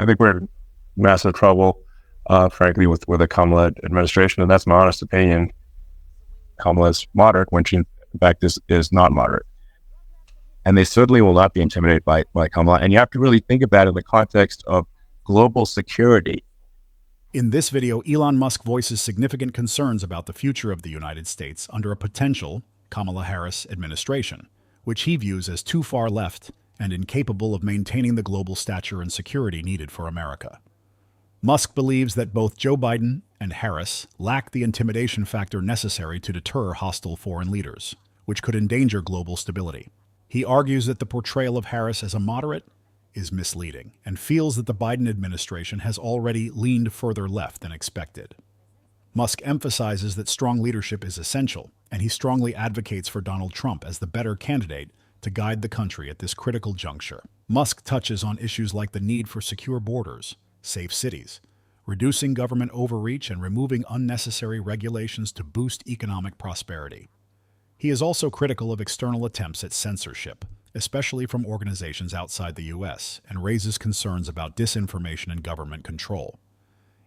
I think we're in massive trouble, frankly, with the Kamala administration, and that's my honest opinion. Kamala is moderate when she, in fact, is not moderate. And they certainly will not be intimidated by Kamala. And you have to really think about it in the context of global security. In this video, Elon Musk voices significant concerns about the future of the United States under a potential Kamala Harris administration, which he views as too far left and incapable of maintaining the global stature and security needed for America. Musk believes that both Joe Biden and Harris lack the intimidation factor necessary to deter hostile foreign leaders, which could endanger global stability. He argues that the portrayal of Harris as a moderate is misleading and feels that the Biden administration has already leaned further left than expected. Musk emphasizes that strong leadership is essential, and he strongly advocates for Donald Trump as the better candidate to guide the country at this critical juncture. Musk touches on issues like the need for secure borders, safe cities, reducing government overreach, and removing unnecessary regulations to boost economic prosperity. He is also critical of external attempts at censorship, especially from organizations outside the U.S., and raises concerns about disinformation and government control.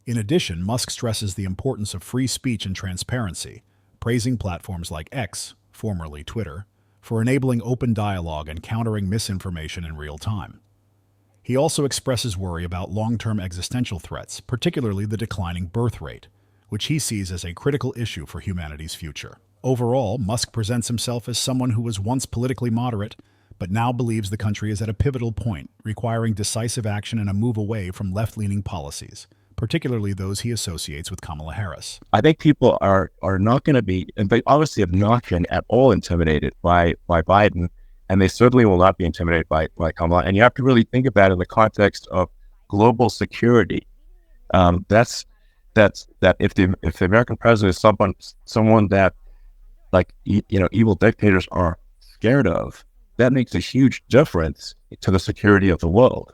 In addition, Musk stresses the importance of free speech and transparency, praising platforms like X, formerly Twitter, for enabling open dialogue and countering misinformation in real time. He also expresses worry about long-term existential threats, particularly the declining birth rate, which he sees as a critical issue for humanity's future. Overall, Musk presents himself as someone who was once politically moderate, but now believes the country is at a pivotal point, requiring decisive action and a move away from left-leaning policies, particularly those he associates with Kamala Harris. I think people are not going to be, and they obviously have not been at all intimidated by Biden, and they certainly will not be intimidated by Kamala. And you have to really think about it in the context of global security. That's if the American president is someone that, like, evil dictators are scared of, that makes a huge difference to the security of the world.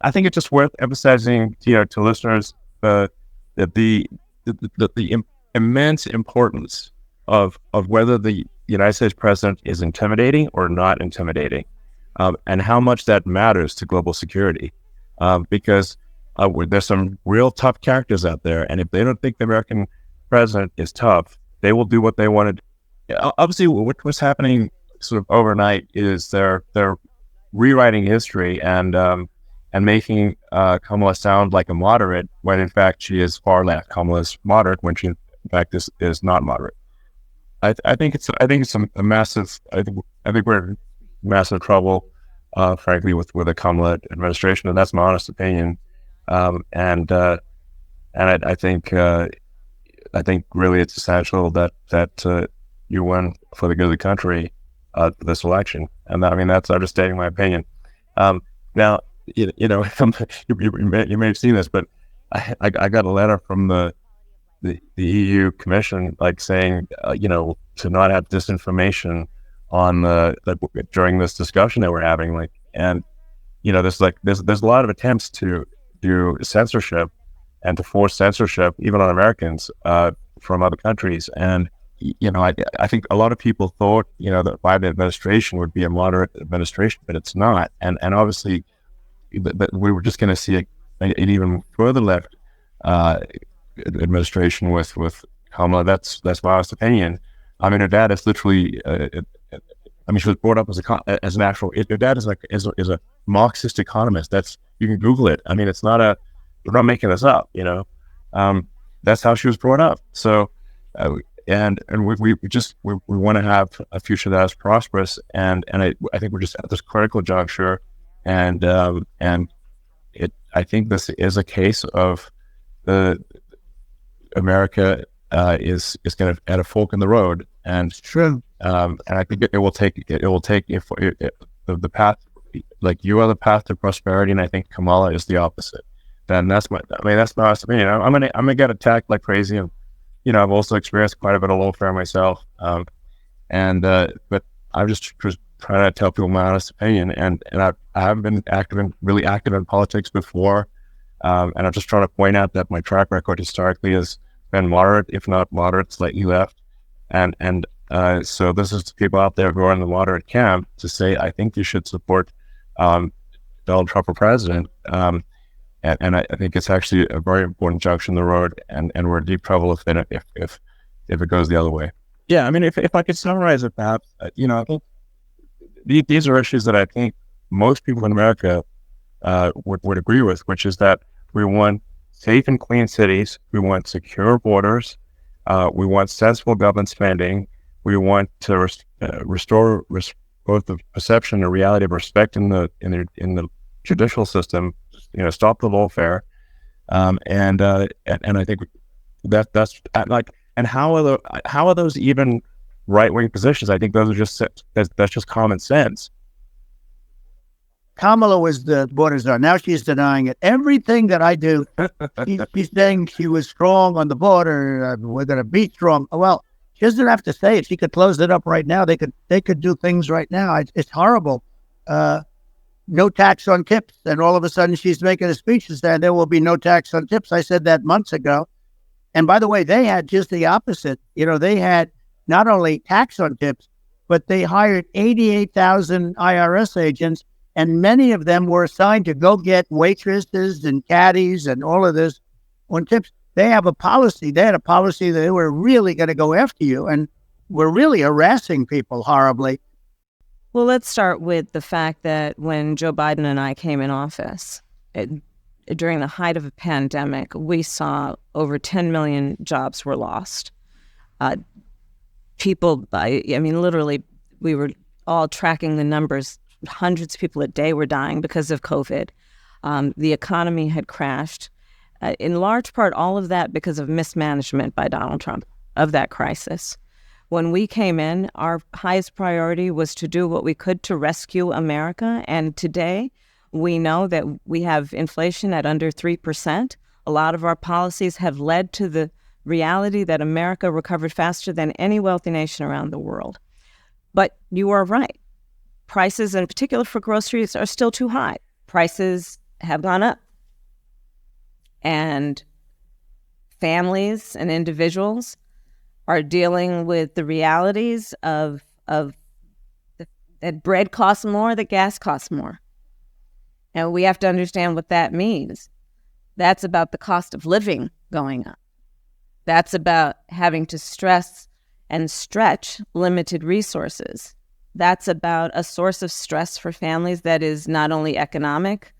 I think it's just worth emphasizing, to listeners, the immense importance of whether the United States president is intimidating or not intimidating, and how much that matters to global security. Because there's some real tough characters out there, and if they don't think the American president is tough, they will do what they want to do. Obviously, what's happening sort of overnight is they're rewriting history and making Kamala sound like a moderate when in fact she is far left. Kamala is moderate when she in fact is not moderate. I think it's a massive. I think we're in massive trouble, frankly, with the Kamala administration, and that's my honest opinion. And I think really it's essential that you win for the good of the country this election, and that's understating my opinion. Now, you may have seen this, but I got a letter from the EU Commission, like saying, to not have disinformation on during this discussion that we're having, and there's a lot of attempts to do censorship and to force censorship even on Americans from other countries, and I think a lot of people thought the Biden administration would be a moderate administration, but it's not, and obviously, but we were just going to see an even further left administration with Kamala. That's my honest opinion. Her dad is literally. She was brought up as an actual. Her dad is a Marxist economist. You can Google it. It's not we're not making this up. That's how she was brought up. So, and we want to have a future that is prosperous. And I think we're just at this critical juncture. And I think this is a case of America is kind of at a fork in the road, and I think it will take if the path, like, you are the path to prosperity, and I think Kamala is the opposite. Then that's my honest opinion. I'm gonna get attacked like crazy, and I've also experienced quite a bit of lawfare myself, but I'm just trying to tell people my honest opinion, and I haven't been really active in politics before, and I'm just trying to point out that my track record historically has been moderate, if not moderate, slightly left, and so this is to people out there who are in the moderate camp to say, I think you should support Donald Trump for president. And I think it's actually a very important junction in the road, and we're in deep trouble if it goes the other way. Yeah, I mean, if I could summarize it, perhaps, I think these are issues that I think most people in America would agree with, which is that we want safe and clean cities, we want secure borders, we want sensible government spending, we want to restore both the perception and reality of respect in the judicial system, stop the lawfare, and I think that's like, and how are those even right-wing positions? I think those are that's just common sense. Kamala was the border czar. Now she's denying it. Everything that I do, she's saying she was strong on the border. We're going to be strong. Well, she doesn't have to say it. She could close it up right now. They could do things right now. It's horrible. No tax on tips. And all of a sudden she's making a speech and saying there will be no tax on tips. I said that months ago. And by the way, they had just the opposite. They had not only tax on tips, but they hired 88,000 IRS agents, and many of them were assigned to go get waitresses and caddies and all of this on tips. They have a policy. They had a policy that they were really going to go after you, and were really harassing people horribly. Well, let's start with the fact that when Joe Biden and I came in office, during the height of a pandemic, we saw over 10 million jobs were lost. Literally, we were all tracking the numbers. Hundreds of people a day were dying because of COVID. The economy had crashed. In large part, all of that because of mismanagement by Donald Trump of that crisis. When we came in, our highest priority was to do what we could to rescue America. And today, we know that we have inflation at under 3%. A lot of our policies have led to the reality that America recovered faster than any wealthy nation around the world. But you are right. Prices, in particular for groceries, are still too high. Prices have gone up. And families and individuals are dealing with the realities of that bread costs more, that gas costs more. And we have to understand what that means. That's about the cost of living going up. That's about having to stress and stretch limited resources. That's about a source of stress for families that is not only economic,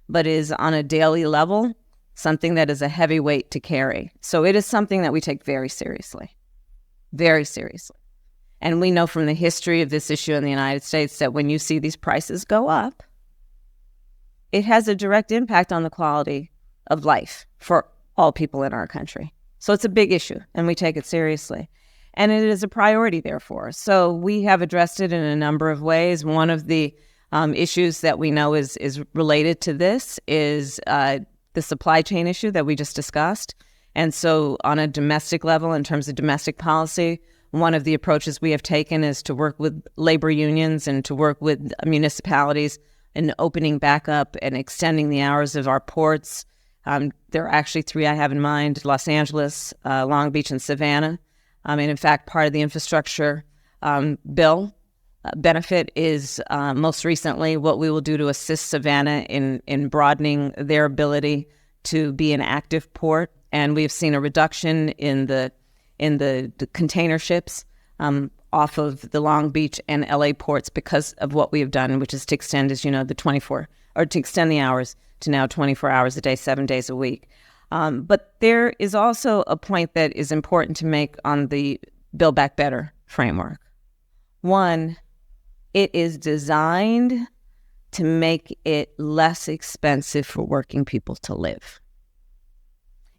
but is on a daily level, something that is a heavy weight to carry. So it is something that we take very seriously, very seriously. And we know from the history of this issue in the United States that when you see these prices go up, it has a direct impact on the quality of life for all people in our country. So it's a big issue, and we take it seriously. And it is a priority, therefore. So we have addressed it in a number of ways. One of the issues that we know is related to this is the supply chain issue that we just discussed. And so on a domestic level, in terms of domestic policy, one of the approaches we have taken is to work with labor unions and to work with municipalities in opening back up and extending the hours of our ports. There are actually three I have in mind: Los Angeles, Long Beach, and Savannah. And in fact, part of the infrastructure bill benefit is most recently what we will do to assist Savannah in broadening their ability to be an active port. And we've seen a reduction in the container ships off of the Long Beach and LA ports because of what we have done, which is to extend, as you know, to extend the hours to now 24 hours a day, 7 days a week. But there is also a point that is important to make on the Build Back Better framework. One, it is designed to make it less expensive for working people to live.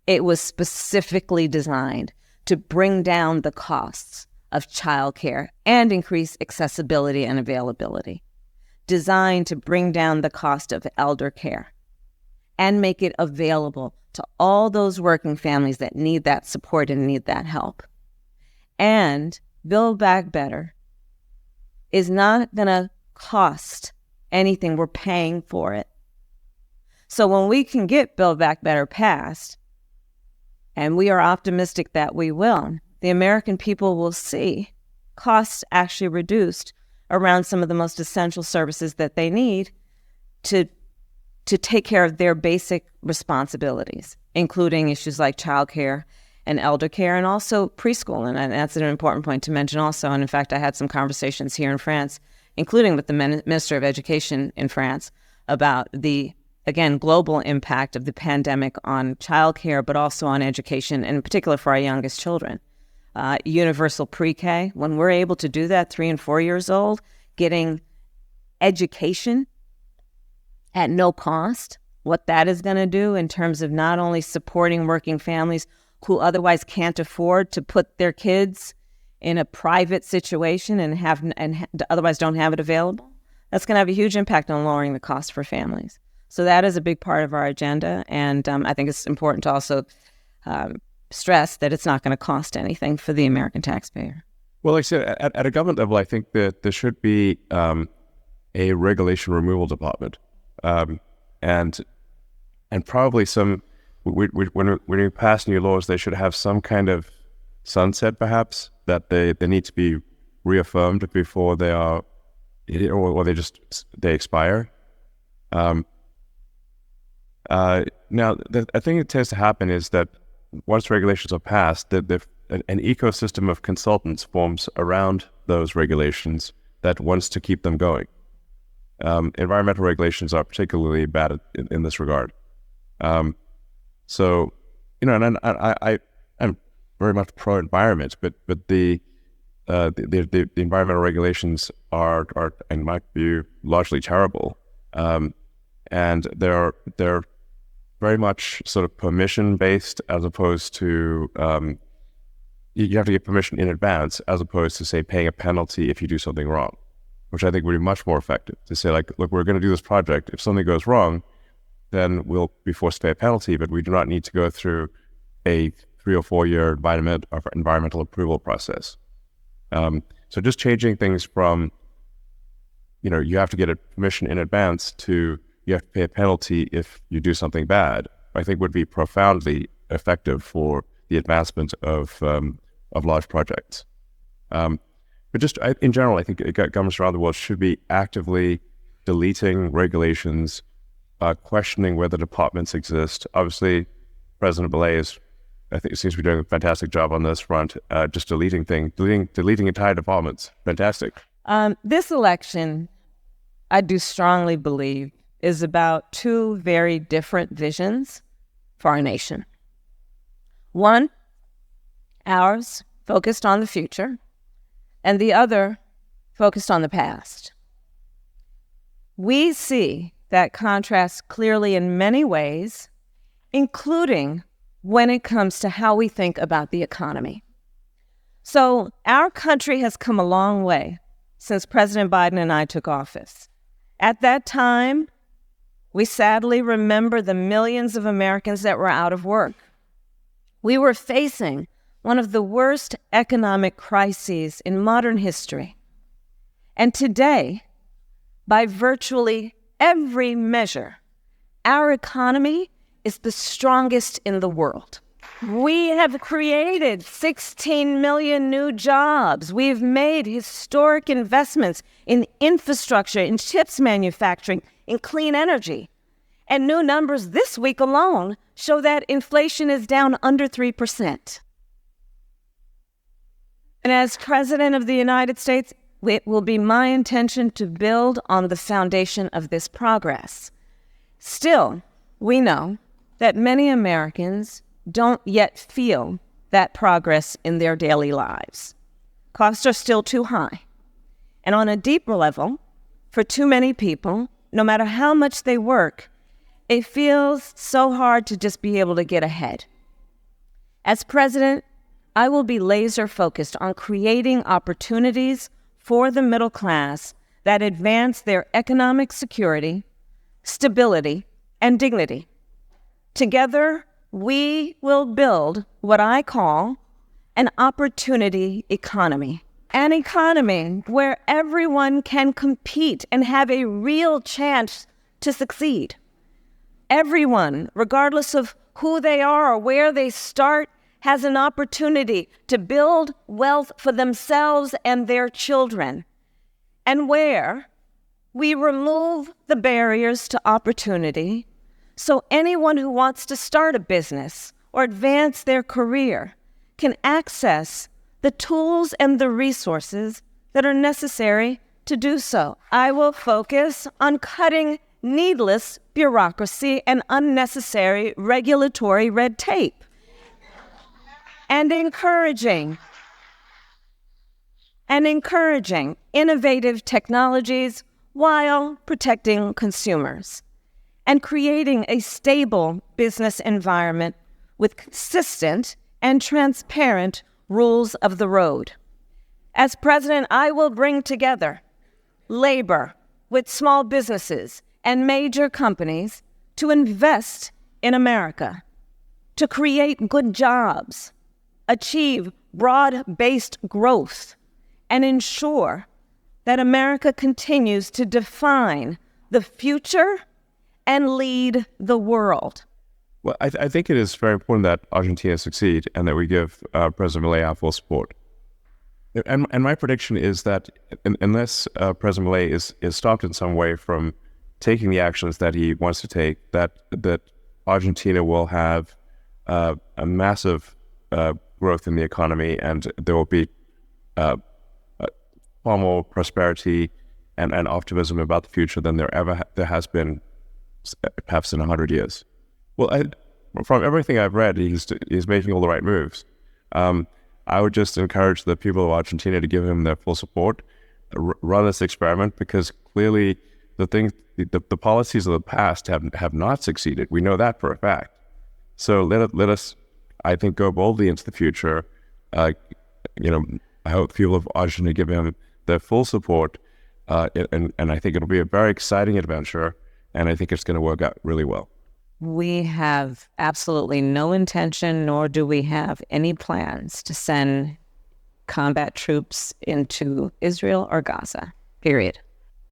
It was specifically designed to bring down the costs of childcare and increase accessibility and availability. Designed to bring down the cost of elder care and make it available to all those working families that need that support and need that help. And Build Back Better is not going to cost anything. We're paying for it. So when we can get Build Back Better passed, and we are optimistic that we will, the American people will see costs actually reduced around some of the most essential services that they need to to take care of their basic responsibilities, including issues like childcare and elder care, and also preschool. And that's an important point to mention also. And in fact, I had some conversations here in France, including with the Minister of Education in France, about the, again, global impact of the pandemic on childcare, but also on education, and in particular for our youngest children. Universal pre-K, when we're able to do that, 3 and 4 years old, getting education at no cost, what that is going to do in terms of not only supporting working families who otherwise can't afford to put their kids in a private situation and otherwise don't have it available, that's going to have a huge impact on lowering the cost for families. So that is a big part of our agenda, and I think it's important to also stress that it's not going to cost anything for the American taxpayer. Well, like I said, at a government level, I think that there should be a regulation removal department, and probably some. When you pass new laws, they should have some kind of sunset, perhaps, that they need to be reaffirmed before they are, or they expire. Now, I think it tends to happen is that once regulations are passed, an ecosystem of consultants forms around those regulations that wants to keep them going. Environmental regulations are particularly bad in this regard. So, and I'm very much pro-environment, but the environmental regulations are, in my view, largely terrible, and they're very much sort of permission based, as opposed to you have to get permission in advance, as opposed to, say, paying a penalty if you do something wrong, which I think would be much more effective. To say, like, look, we're going to do this project. If something goes wrong, then we'll be forced to pay a penalty, but we do not need to go through a 3 or 4 year environmental approval process. So just changing things from, you have to get a permission in advance to you have to pay a penalty if you do something bad, I think would be profoundly effective for the advancement of large projects. But just in general, I think governments around the world should be actively deleting regulations, questioning whether departments exist. Obviously, President Belay I think, seems to be doing a fantastic job on this front, just deleting entire departments. Fantastic. This election, I do strongly believe, is about 2 very different visions for our nation. One, ours, focused on the future, and the other, focused on the past. We see that contrast clearly in many ways, including when it comes to how we think about the economy. So our country has come a long way since President Biden and I took office. At that time, we sadly remember the millions of Americans that were out of work. We were facing one of the worst economic crises in modern history. And today, by virtually every measure, our economy is the strongest in the world. We have created 16 million new jobs. We've made historic investments in infrastructure, in chips manufacturing, in clean energy. And new numbers this week alone show that inflation is down under 3%. And as President of the United States, it will be my intention to build on the foundation of this progress. Still, we know that many Americans don't yet feel that progress in their daily lives. Costs are still too high. And on a deeper level, for too many people, no matter how much they work, it feels so hard to just be able to get ahead. As president, I will be laser focused on creating opportunities for the middle class that advance their economic security, stability, and dignity. Together, we will build what I call an opportunity economy. An economy where everyone can compete and have a real chance to succeed. Everyone, regardless of who they are or where they start, has an opportunity to build wealth for themselves and their children. And where We remove the barriers to opportunity so anyone who wants to start a business or advance their career can access the tools and the resources that are necessary to do so. I will focus on cutting needless bureaucracy and unnecessary regulatory red tape and encouraging innovative technologies while protecting consumers and creating a stable business environment with consistent and transparent rules of the road. As president, I will bring together labor with small businesses and major companies to invest in America, to create good jobs, achieve broad-based growth, and ensure that America continues to define the future and lead the world. Well, I think it is very important that Argentina succeed and that we give President Milei our full support. And my prediction is that unless President Milei is stopped in some way from taking the actions that he wants to take, that Argentina will have a massive growth in the economy, and there will be far more prosperity and optimism about the future than there has been perhaps in 100 years. Well, from everything I've read, he's making all the right moves. I would just encourage the people of Argentina to give him their full support, run this experiment, because clearly the policies of the past have not succeeded. We know that for a fact. So let us, I think, go boldly into the future. I hope people of Argentina give him their full support, and I think it'll be a very exciting adventure, and I think it's going to work out really well. We have absolutely no intention, nor do we have any plans to send combat troops into Israel or Gaza, period.